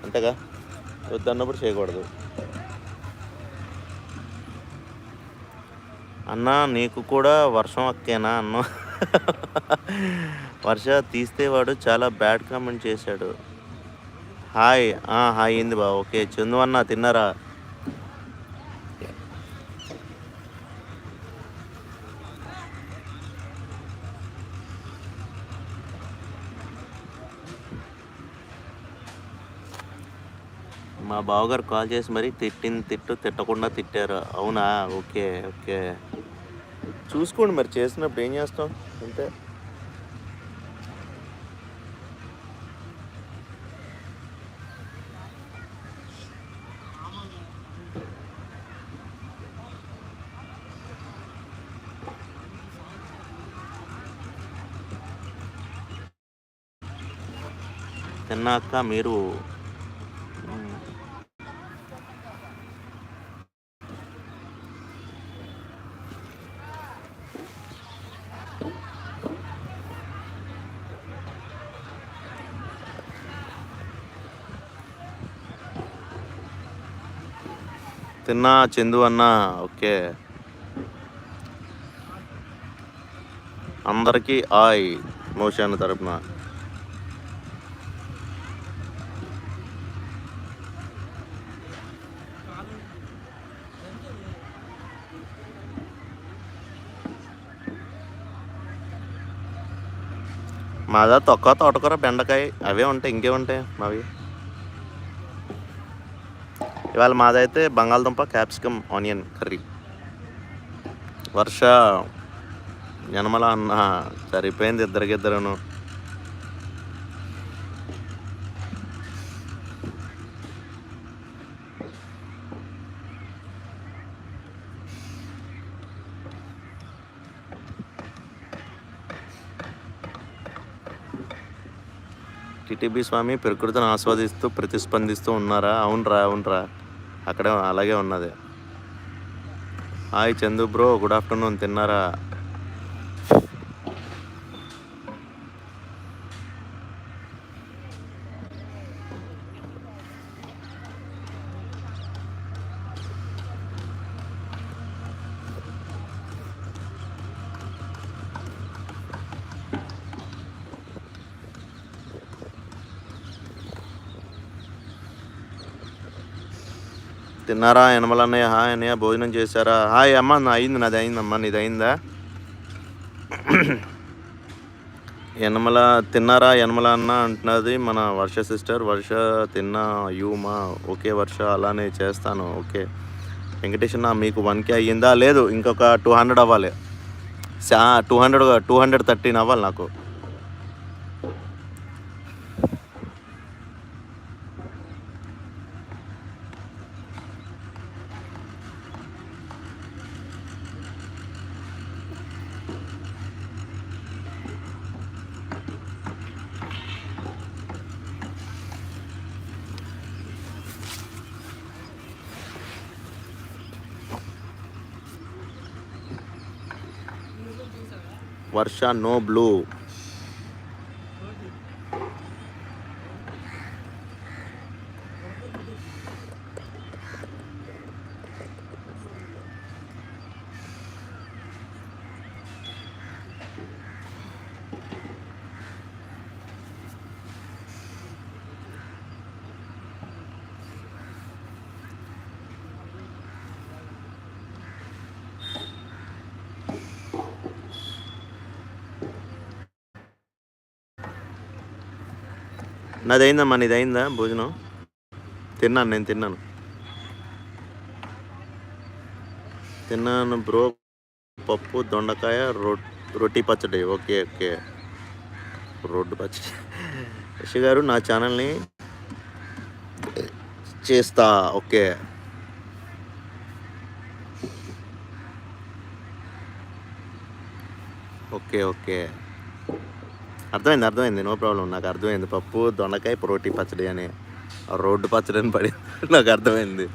అంతేగా, వద్దన్నప్పుడు చేయకూడదు. అన్నా నీకు కూడా వర్షం అక్కేనా అన్నా. వర్ష తీస్తే వాడు చాలా బ్యాడ్ కామెంట్ చేశాడు. హాయ్. హాయ్ ఏంది బా. ఓకే చందు అన్న తిన్నారా? మా బావగారు కాల్ చేసి మరీ తిట్టకుండా తిట్టారు. అవునా? Okay okay. చూసుకోండి మరి, చేసినప్పుడు ఏం చేస్తాం అంతే. తిన్నాక మీరు తిన్నా చందు అన్న. ఓకే, అందరికీ హాయ్ మోషన్ తరపున. మాదా తొక్క తోటకూర బెండకాయ అవే ఉంటాయి, ఇంకేముంటాయి మావి. ఇవాళ మాదైతే బంగాళదుంప క్యాప్సికమ్ ఆనియన్ కర్రీ. వర్ష యనమల అన్న సరిపోయింది ఇద్దరికిద్దరును. టిటిబి స్వామి ప్రకృతిని ఆస్వాదిస్తూ ప్రతిస్పందిస్తూ ఉన్నారా? అవునరా. అక్కడే అలాగే ఉన్నది. Hi Chandu bro, good afternoon. తిన్నారా? తిన్నారా యనమల అన్నయ్య? హాయ్ అన్నయ్య, భోజనం చేశారా? హాయ్ అమ్మ, అయింది, నాది అయిందమ్మా, నీది అయిందా? యనమల తిన్నారా యనమల అన్న అంటున్నది మన వర్ష సిస్టర్. వర్ష తిన్నా మా ఓకే వర్ష, అలానే చేస్తాను. ఓకే వెంకటేష్ అన్న, మీకు 1K అయ్యిందా? లేదు, ఇంకొక 200 అవ్వాలి. 213 అవ్వాలి నాకు. వర్ష నో బ్లూ. నాది అయిందమ్మా, నీది అయిందా భోజనం? నేను తిన్నాను బ్రో. పప్పు దొండకాయ రొట్టి పచ్చడి. ఓకే ఓకే, రోడ్డు పచ్చడి. యశ్ గారు నా ఛానల్ని చేస్తా. ఓకే ఓకే ఓకే, అర్థమైంది, నో ప్రాబ్లం, నాకు అర్థమైంది. పప్పు దొండకాయ రోటి పచ్చడి అని, రోడ్డు పచ్చడి అని పడి నాకు అర్థమైంది.